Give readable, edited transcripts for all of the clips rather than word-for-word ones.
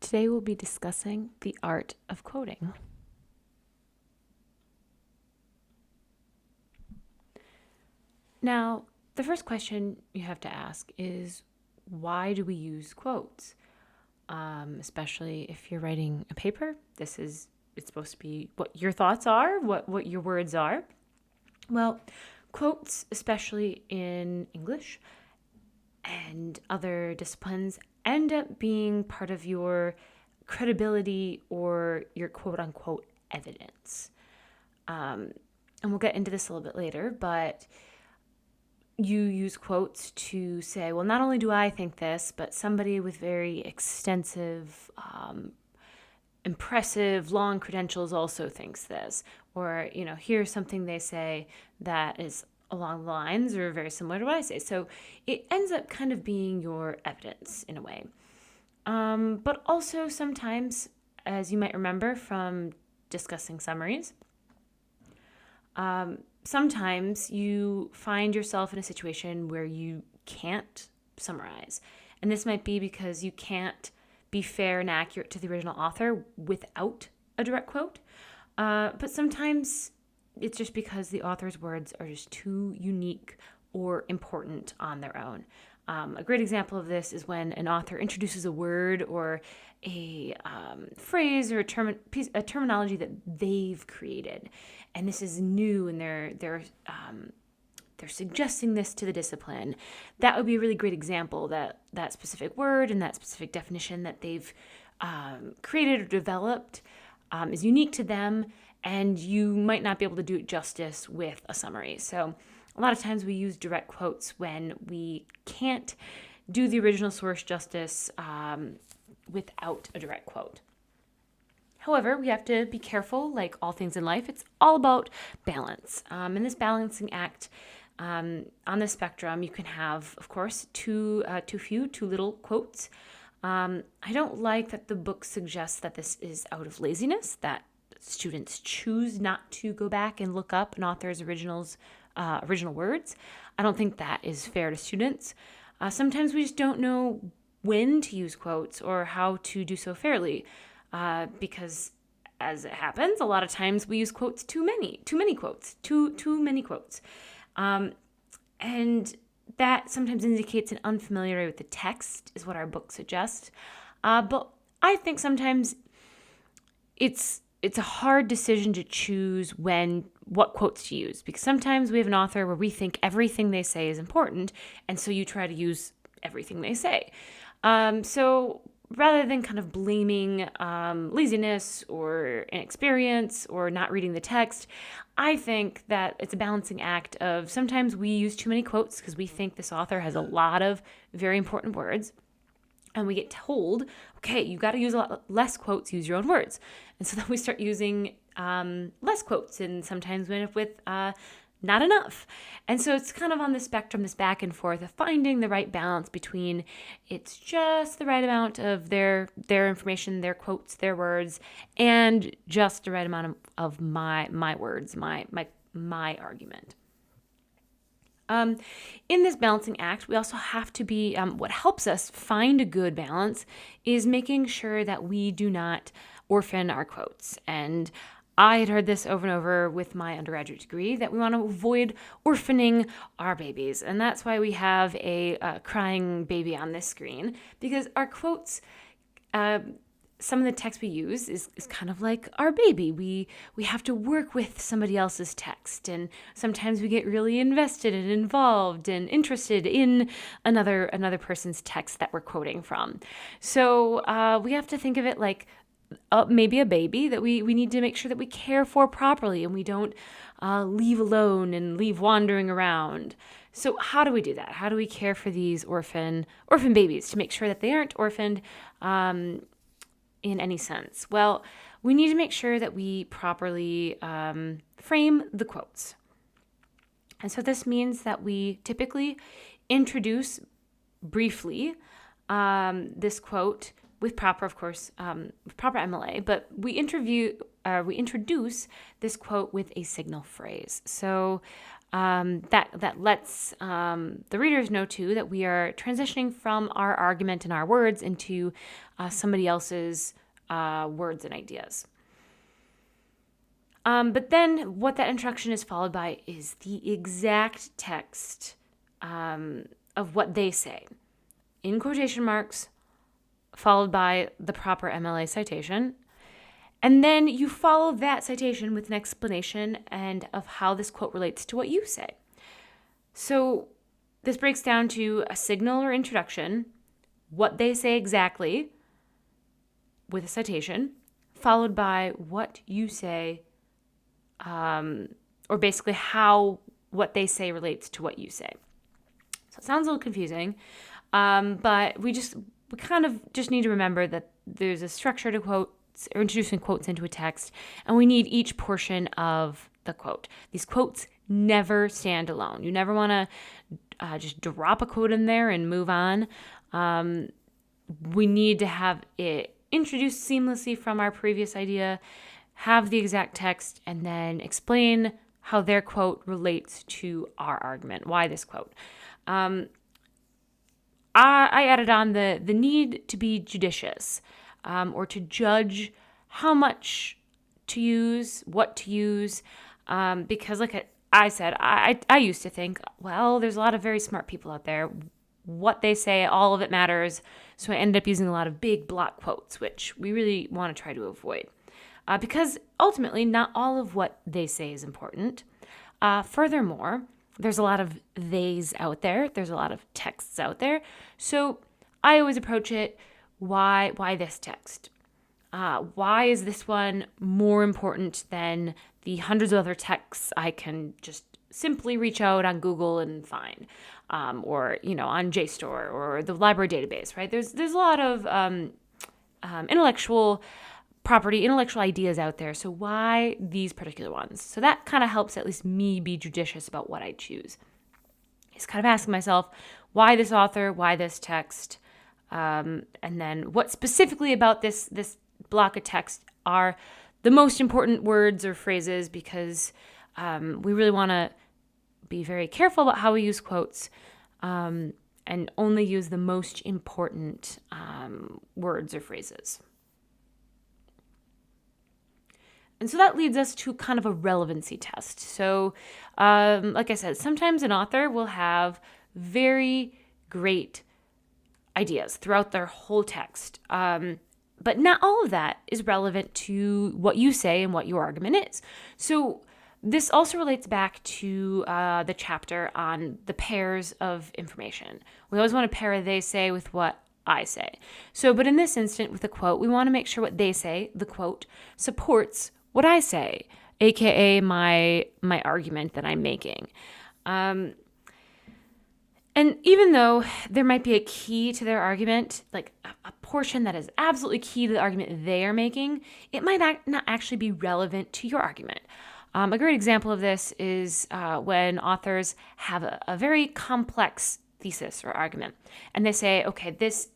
Today we'll be discussing the art of quoting. Now, the first question you have to ask is, why do we use quotes? Especially if you're writing a paper. It's supposed to be what your thoughts are, what your words are. Well, quotes, especially in English and other disciplines, end up being part of your credibility or your quote unquote evidence. And we'll get into this a little bit later, but you use quotes to say, well, not only do I think this, but somebody with very extensive, impressive, long credentials also thinks this. Or, here's something they say that is along the lines or very similar to what I say. So it ends up kind of being your evidence in a way. But also sometimes, as you might remember from discussing summaries, sometimes you find yourself in a situation where you can't summarize. And this might be because you can't be fair and accurate to the original author without a direct quote. But sometimes it's just because the author's words are just too unique or important on their own. A great example of this is when an author introduces a word or a phrase or a terminology that they've created, and this is new, and they're suggesting this to the discipline. That would be a really great example that specific word and that specific definition that they've created or developed is unique to them, and you might not be able to do it justice with a summary. So a lot of times we use direct quotes when we can't do the original source justice without a direct quote. However, we have to be careful, like all things in life. It's all about balance. In this balancing act, on the spectrum, you can have, of course, too little quotes. I don't like that the book suggests that this is out of laziness, that students choose not to go back and look up an author's original words. I don't think that is fair to students. Sometimes we just don't know when to use quotes or how to do so fairly, because as it happens, a lot of times we use quotes too many quotes, too many quotes. And that sometimes indicates an unfamiliarity with the text, is what our book suggests. But I think sometimes it's a hard decision to choose what quotes to use, because sometimes we have an author where we think everything they say is important, and so you try to use everything they say. So rather than kind of blaming laziness or inexperience or not reading the text, I think that it's a balancing act of sometimes we use too many quotes because we think this author has a lot of very important words. And we get told, okay, you got to use a lot less quotes, use your own words. And so then we start using less quotes, and sometimes we end up with not enough. And so it's kind of on the spectrum, this back and forth of finding the right balance between it's just the right amount of their information, their quotes, their words, and just the right amount of my words, my argument. In this balancing act, we also have to be, what helps us find a good balance is making sure that we do not orphan our quotes. And I had heard this over and over with my undergraduate degree, that we want to avoid orphaning our babies. And that's why we have a crying baby on this screen, because our quotes, some of the text we use is kind of like our baby. We have to work with somebody else's text, and sometimes we get really invested and involved and interested in another person's text that we're quoting from. So we have to think of it like maybe a baby that we need to make sure that we care for properly, and we don't leave alone and leave wandering around. So how do we do that? How do we care for these orphan babies to make sure that they aren't orphaned in any sense? Well, we need to make sure that we properly frame the quotes. And so this means that we typically introduce briefly this quote with proper, of course, proper MLA, but we introduce this quote with a signal phrase. So that lets the readers know too that we are transitioning from our argument and our words into somebody else's words and ideas. But then what that introduction is followed by is the exact text of what they say, in quotation marks, followed by the proper MLA citation. And then you follow that citation with an explanation and of how this quote relates to what you say. So this breaks down to a signal or introduction, what they say exactly with a citation, followed by what you say, or basically how what they say relates to what you say. So it sounds a little confusing, but we kind of just need to remember that there's a structure to quotes or introducing quotes into a text, and we need each portion of the quote. These quotes never stand alone. You never want to just drop a quote in there and move on. We need to have it introduced seamlessly from our previous idea, have the exact text, and then explain how their quote relates to our argument, why this quote. I added on the need to be judicious, or to judge how much to use, what to use, because like I said, I used to think, well, there's a lot of very smart people out there. What they say, all of it matters. So I ended up using a lot of big block quotes, which we really want to try to avoid. Because ultimately, not all of what they say is important. Furthermore, there's a lot of theys out there. There's a lot of texts out there. So I always approach it, why this text? Why is this one more important than the hundreds of other texts I can just simply reach out on Google and find, or on JSTOR or the library database, right? There's a lot of intellectual property, intellectual ideas out there. So why these particular ones? So that kind of helps at least me be judicious about what I choose. Just kind of asking myself, why this author? Why this text? And then what specifically about this block of text are the most important words or phrases, because we really want to be very careful about how we use quotes, and only use the most important words or phrases. And so that leads us to kind of a relevancy test. So, like I said, sometimes an author will have very great ideas throughout their whole text. But not all of that is relevant to what you say and what your argument is. So this also relates back to the chapter on the pairs of information. We always want to pair they say with what I say. So, but in this instant with a quote, we want to make sure what they say, the quote, supports what I say, aka my argument that I'm making. And even though there might be a key to their argument, like a portion that is absolutely key to the argument they are making, it might not actually be relevant to your argument. A great example of this is when authors have a very complex thesis or argument, and they say, okay, this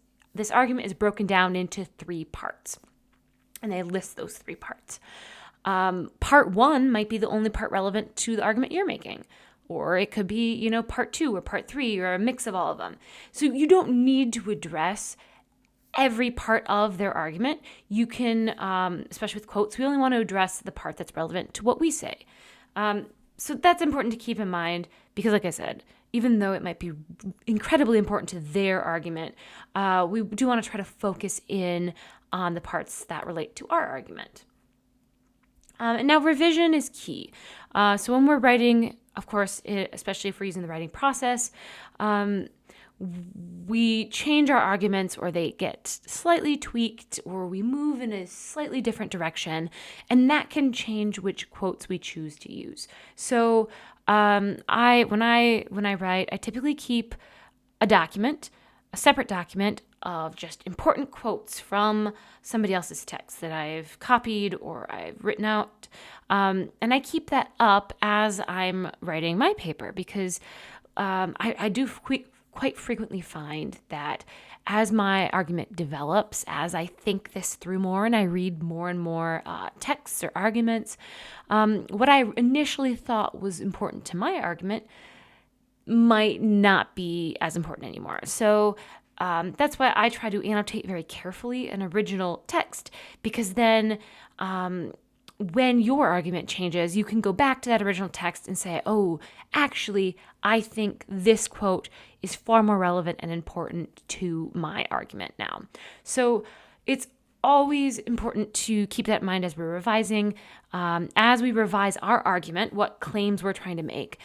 argument is broken down into 3 parts, and they list those 3 parts. Part 1 might be the only part relevant to the argument you're making. Or it could be, part 2 or part 3 or a mix of all of them. So you don't need to address every part of their argument. You can, especially with quotes, we only want to address the part that's relevant to what we say. So that's important to keep in mind because, like I said, even though it might be incredibly important to their argument, we do want to try to focus in on the parts that relate to our argument. And now revision is key. So when we're writing, of course, especially if we're using the writing process, we change our arguments or they get slightly tweaked or we move in a slightly different direction, and that can change which quotes we choose to use. So when I write, I typically keep a separate document of just important quotes from somebody else's text that I've copied or I've written out. And I keep that up as I'm writing my paper because I do quite frequently find that as my argument develops, as I think this through more and I read more and more texts or arguments, what I initially thought was important to my argument might not be as important anymore. So that's why I try to annotate very carefully an original text, because then when your argument changes, you can go back to that original text and say, oh, actually, I think this quote is far more relevant and important to my argument now. So it's always important to keep that in mind as we're revising. As we revise our argument, what claims we're trying to make,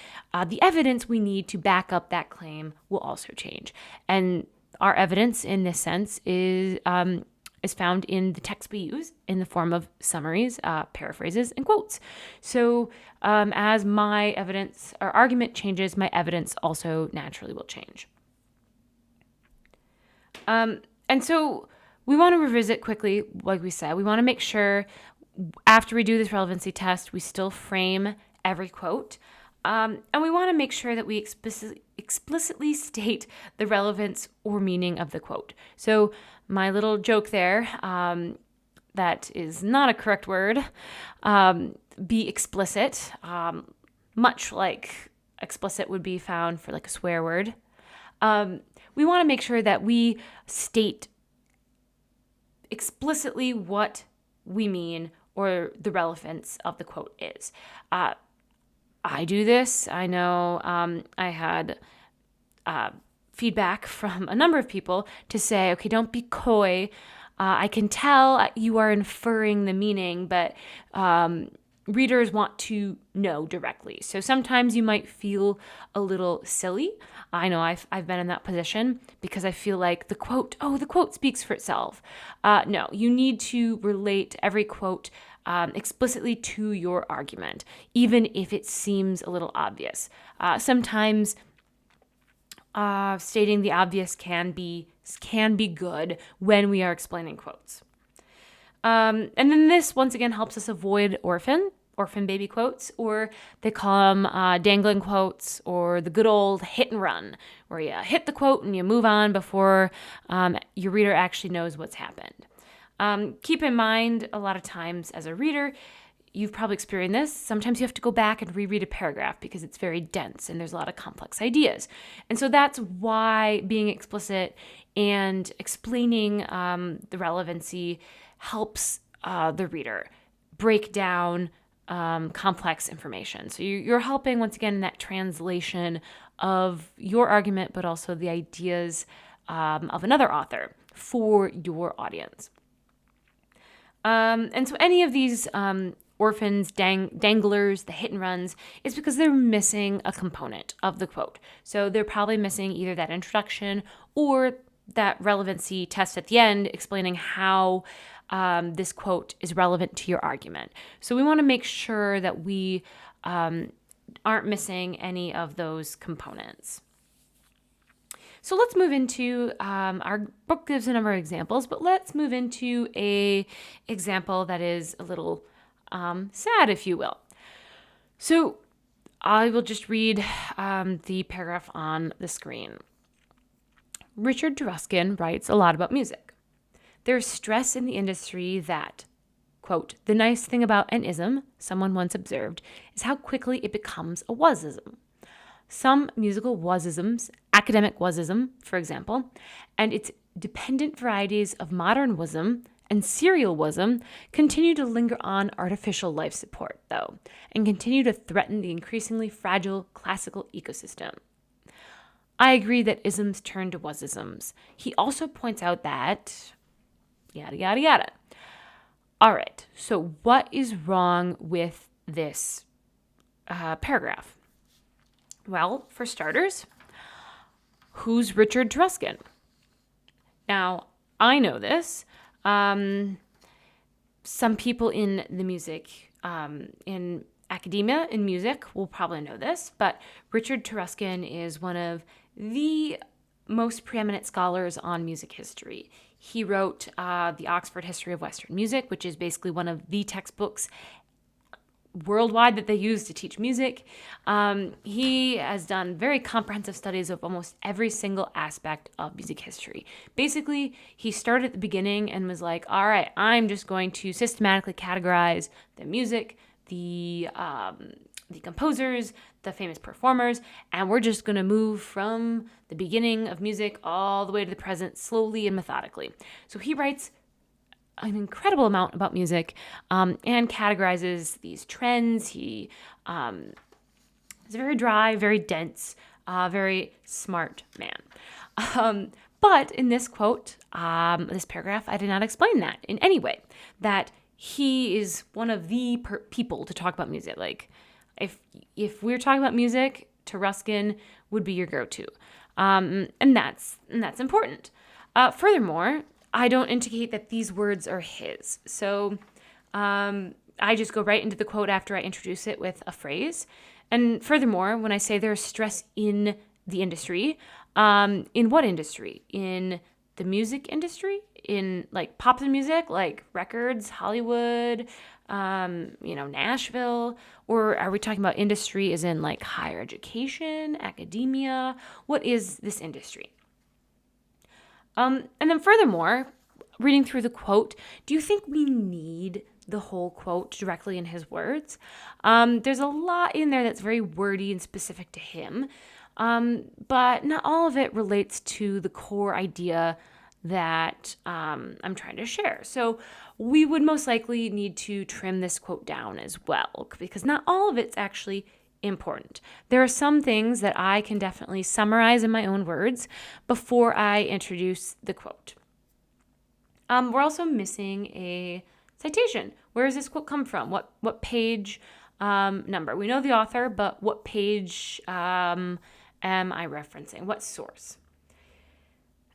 the evidence we need to back up that claim will also change. And our evidence in this sense is found in the text we use in the form of summaries, paraphrases, and quotes. So as my evidence or argument changes, my evidence also naturally will change. And so we want to revisit quickly, like we said, we want to make sure after we do this relevancy test, we still frame every quote. And we want to make sure that we explicitly state the relevance or meaning of the quote. So my little joke there, that is not a correct word, be explicit, much like explicit would be found for like a swear word. We want to make sure that we state explicitly what we mean or the relevance of the quote is. I do this. I know I had feedback from a number of people to say, okay, don't be coy. I can tell you are inferring the meaning, but readers want to know directly. So sometimes you might feel a little silly. I know I've been in that position because I feel like the quote speaks for itself. No, you need to relate every quote explicitly to your argument, even if it seems a little obvious. Sometimes stating the obvious can be good when we are explaining quotes. And then this, once again, helps us avoid orphan baby quotes, or they call them dangling quotes, or the good old hit and run, where you hit the quote and you move on before your reader actually knows what's happened. Keep in mind, a lot of times as a reader, you've probably experienced this. Sometimes you have to go back and reread a paragraph because it's very dense and there's a lot of complex ideas. And so that's why being explicit and explaining the relevancy helps the reader break down complex information. So you're helping, once again, in that translation of your argument, but also the ideas of another author for your audience. And so any of these orphans, danglers, the hit and runs, is because they're missing a component of the quote. So they're probably missing either that introduction or that relevancy test at the end explaining how this quote is relevant to your argument. So we want to make sure that we aren't missing any of those components. So let's move into, our book gives a number of examples, but let's move into a example that is a little sad, if you will. So I will just read the paragraph on the screen. Richard Druskin writes a lot about music. There's stress in the industry that, quote, the nice thing about an ism, someone once observed, is how quickly it becomes a wasism. Some musical wasisms, academic wasism, for example, and its dependent varieties of modern wasm and serial wasm continue to linger on artificial life support, though, and continue to threaten the increasingly fragile classical ecosystem. I agree that isms turn to wasisms. He also points out that yada, yada, yada. All right, so what is wrong with this paragraph? Well, for starters, who's Richard Druskin? Now, I know this. Some people in the music, in academia, in music, will probably know this, but Richard Druskin is one of the most preeminent scholars on music history. He wrote the Oxford History of Western Music, which is basically one of the textbooks worldwide that they use to teach music. He has done very comprehensive studies of almost every single aspect of music history. Basically, he started at the beginning and was like, all right, I'm just going to systematically categorize the music, the composers, the famous performers, and we're just going to move from the beginning of music all the way to the present slowly and methodically. So he writes an incredible amount about music and categorizes these trends. He is a very dry, very dense, very smart man. But in this quote, this paragraph, I did not explain that in any way, that he is one of the people to talk about music. Like, if we're talking about music, Taruskin would be your go-to. And that's important. Furthermore, I don't indicate that these words are his. So I just go right into the quote after I introduce it with a phrase. And furthermore, when I say there's stress in the industry, in what industry? In the music industry? In like popular music, like records, Hollywood, Nashville? Or are we talking about industry as in like higher education, academia? What is this industry? And then furthermore, reading through the quote, do you think we need the whole quote directly in his words? There's a lot in there that's very wordy and specific to him, but not all of it relates to the core idea that I'm trying to share. So we would most likely need to trim this quote down as well, because not all of it's actually important. There are some things that I can definitely summarize in my own words before I introduce the quote. We're also missing a citation. Where does this quote come from? What page number? We know the author, but what page am I referencing? What source?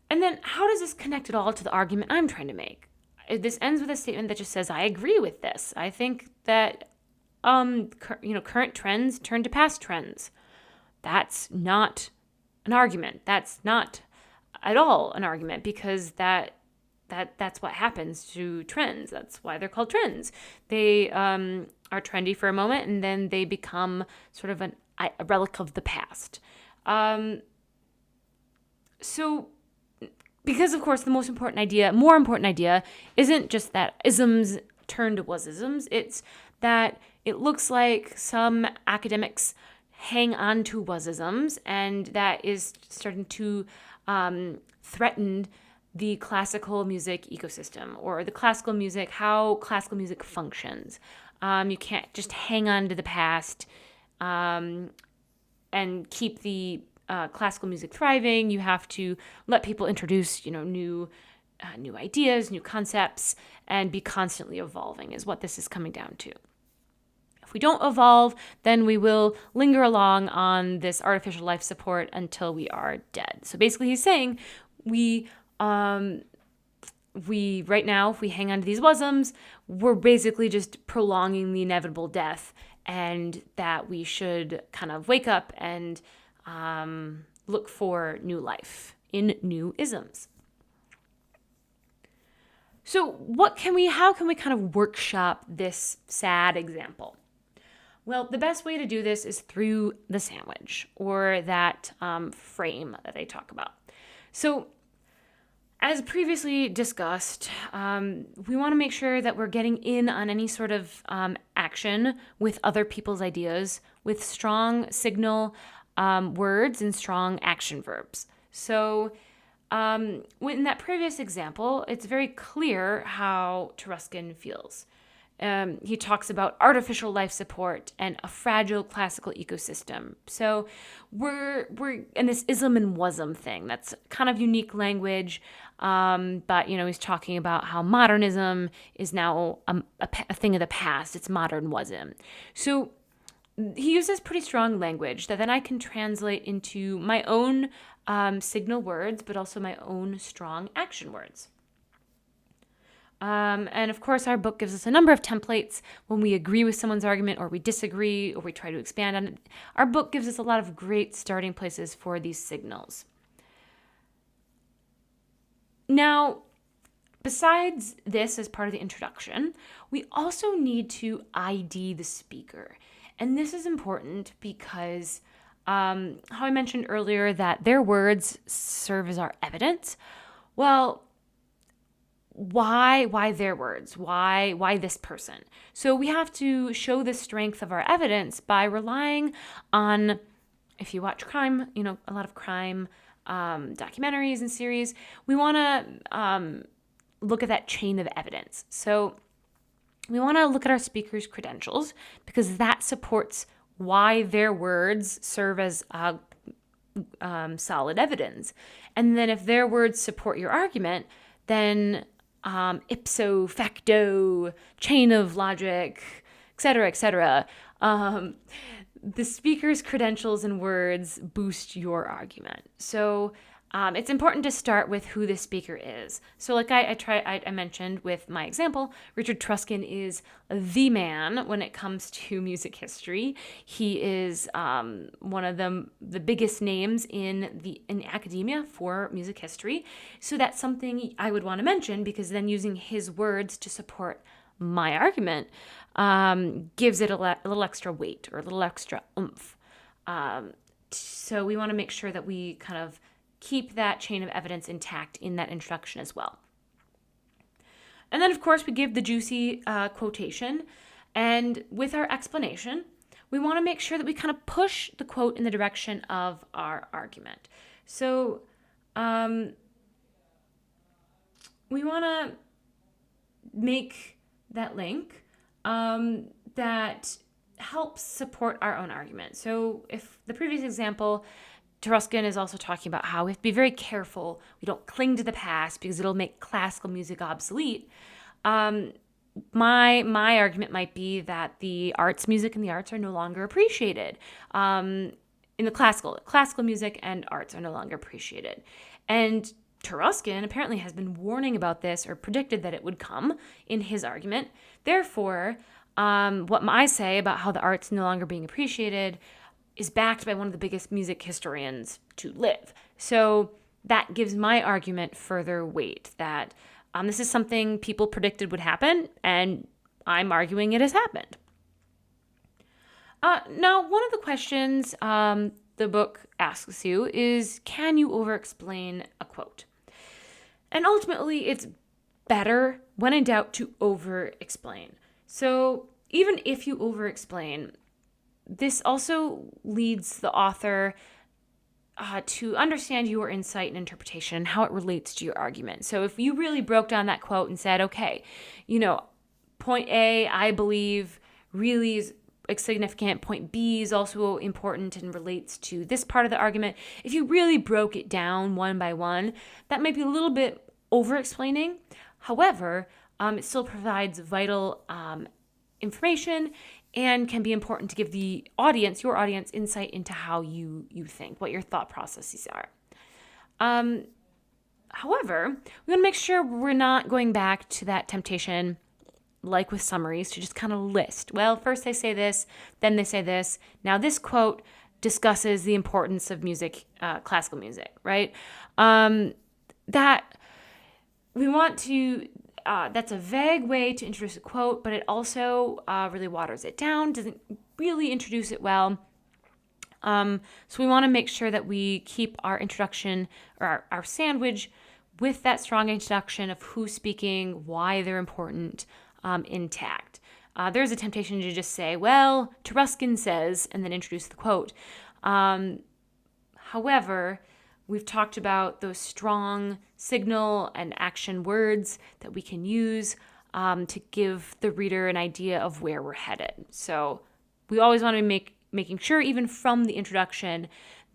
And then how does this connect at all to the argument I'm trying to make? This ends with a statement that just says, I agree with this. I think that current trends turn to past trends. That's not an argument. That's not at all an argument, because that's what happens to trends. That's why they're called trends. They are trendy for a moment, and then they become sort of a relic of the past. So, because of course the more important idea isn't just that isms turn to was-isms. It's that it looks like some academics hang on to was-isms, and that is starting to threaten the classical music ecosystem, or the classical music, how classical music functions. You can't just hang on to the past and keep the classical music thriving. You have to let people introduce, new ideas, new concepts, and be constantly evolving is what this is coming down to. If we don't evolve, then we will linger along on this artificial life support until we are dead. So basically he's saying we right now, if we hang on to these wasms, we're basically just prolonging the inevitable death, and that we should kind of wake up and look for new life in new isms. So how can we kind of workshop this sad example? Well, the best way to do this is through the sandwich, or that frame that I talk about. So as previously discussed, we want to make sure that we're getting in on any sort of action with other people's ideas with strong signal words and strong action verbs. So in that previous example, it's very clear how Taruskin feels. He talks about artificial life support and a fragile classical ecosystem. So we're in this ism and wasm thing. That's kind of unique language, but he's talking about how modernism is now a thing of the past. It's modern wasm. So he uses pretty strong language that then I can translate into my own signal words, but also my own strong action words. And of course, our book gives us a number of templates when we agree with someone's argument, or we disagree, or we try to expand on it. Our book gives us a lot of great starting places for these signals. Now, Besides this, as part of the introduction, we also need to ID the speaker. And this is important because how I mentioned earlier that their words serve as our evidence. Well, why their words? Why this person? So we have to show the strength of our evidence by relying on, if you watch crime, a lot of crime documentaries and series, we want to look at that chain of evidence. So we want to look at our speaker's credentials because that supports why their words serve as solid evidence. And then if their words support your argument, then ipso facto, chain of logic, et cetera, the speaker's credentials and words boost your argument. So it's important to start with who the speaker is. So like I mentioned with my example, Richard Truscott is the man when it comes to music history. He is one of the biggest names in academia for music history. So that's something I would want to mention because then using his words to support my argument gives it a little extra weight or a little extra oomph. So we want to make sure that we kind of keep that chain of evidence intact in that introduction as well. And then, of course, we give the juicy quotation. And with our explanation, we want to make sure that we kind of push the quote in the direction of our argument. So we want to make that link that helps support our own argument. So if the previous example, Truscott is also talking about how we have to be very careful. We don't cling to the past because it'll make classical music obsolete. My argument might be that the music and the arts are no longer appreciated. In the classical music and arts are no longer appreciated. And Truscott apparently has been warning about this or predicted that it would come in his argument. Therefore, what I say about how the arts no longer being appreciated is backed by one of the biggest music historians to live. So that gives my argument further weight that this is something people predicted would happen, and I'm arguing it has happened. Now, one of the questions the book asks you is, can you over-explain a quote? And ultimately, it's better when in doubt to over-explain. So even if you over-explain, this also leads the author to understand your insight and interpretation and how it relates to your argument. So if you really broke down that quote and said, okay, point A, I believe really is significant. Point B is also important and relates to this part of the argument. If you really broke it down one by one, that might be a little bit over-explaining. However, it still provides vital information and can be important to give your audience, insight into how you think, what your thought processes are. However, we want to make sure we're not going back to that temptation, like with summaries, to just kind of list. Well, first they say this, then they say this. Now this quote discusses the importance of music, classical music, right? That we want to... that's a vague way to introduce a quote, but it also really waters it down, doesn't really introduce it well. So we want to make sure that we keep our introduction or our sandwich with that strong introduction of who's speaking, why they're important, intact. There's a temptation to just say, well, Truscott says, and then introduce the quote. However, we've talked about those strong signal and action words that we can use to give the reader an idea of where we're headed. So we always want to making sure, even from the introduction,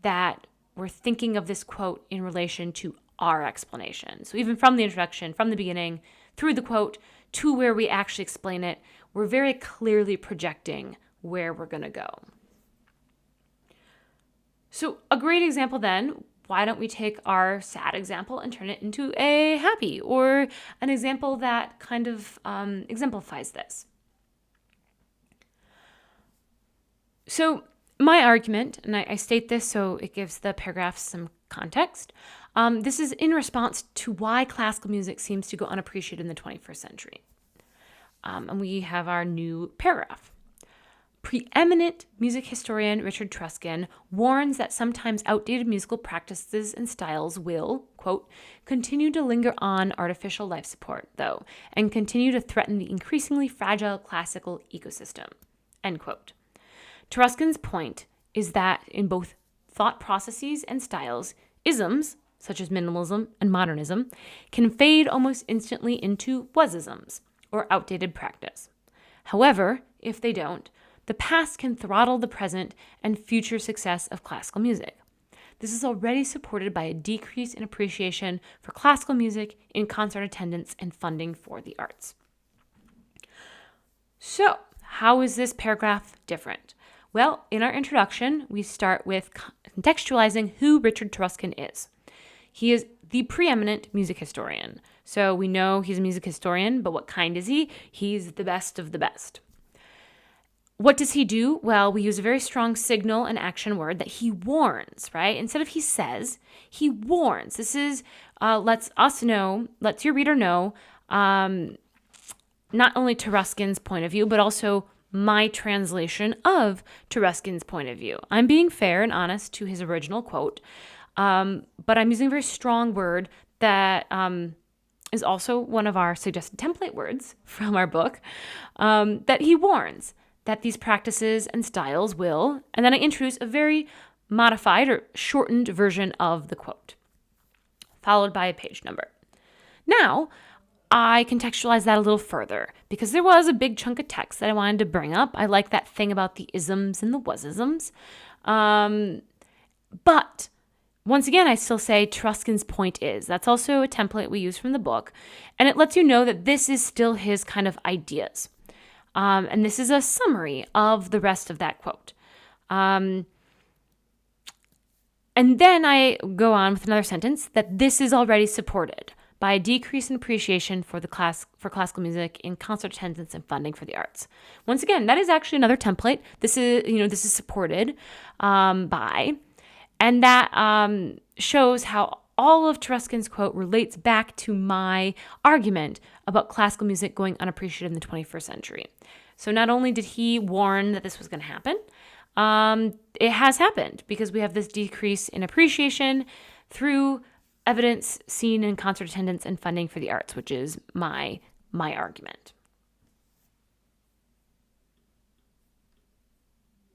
that we're thinking of this quote in relation to our explanation. So even from the introduction, from the beginning, through the quote, to where we actually explain it, we're very clearly projecting where we're going to go. So a great example then, why don't we take our sad example and turn it into a happy, or an example that kind of exemplifies this? So my argument, and I state this so it gives the paragraph some context, This is in response to why classical music seems to go unappreciated in the 21st century. And we have our new paragraph. Preeminent music historian Richard Truscott warns that sometimes outdated musical practices and styles will, quote, continue to linger on artificial life support, though, and continue to threaten the increasingly fragile classical ecosystem, end quote. Truscott's point is that in both thought processes and styles, isms, such as minimalism and modernism, can fade almost instantly into was-isms, or outdated practice. However, if they don't, the past can throttle the present and future success of classical music. This is already supported by a decrease in appreciation for classical music in concert attendance and funding for the arts. So, how is this paragraph different? Well, in our introduction, we start with contextualizing who Richard Truscott is. He is the preeminent music historian. So we know he's a music historian, but what kind is he? He's the best of the best. What does he do? Well, we use a very strong signal and action word that he warns, right? Instead of he says, he warns. This is, lets your reader know, not only Truscott's point of view, but also my translation of Truscott's point of view. I'm being fair and honest to his original quote, but I'm using a very strong word that is also one of our suggested template words from our book, that he warns that these practices and styles will, and then I introduce a very modified or shortened version of the quote, followed by a page number. Now, I contextualize that a little further because there was a big chunk of text that I wanted to bring up. I like that thing about the isms and the was-isms. But once again, I still say Truscott's point is. That's also a template we use from the book. And it lets you know that this is still his kind of ideas. And this is a summary of the rest of that quote. And then I go on with another sentence that this is already supported by a decrease in appreciation for classical music in concert attendance and funding for the arts. Once again, that is actually another template. This is supported by, and that shows how all of Truscott's quote relates back to my argument about classical music going unappreciated in the 21st century. So not only did he warn that this was going to happen, it has happened because we have this decrease in appreciation through evidence seen in concert attendance and funding for the arts, which is my argument.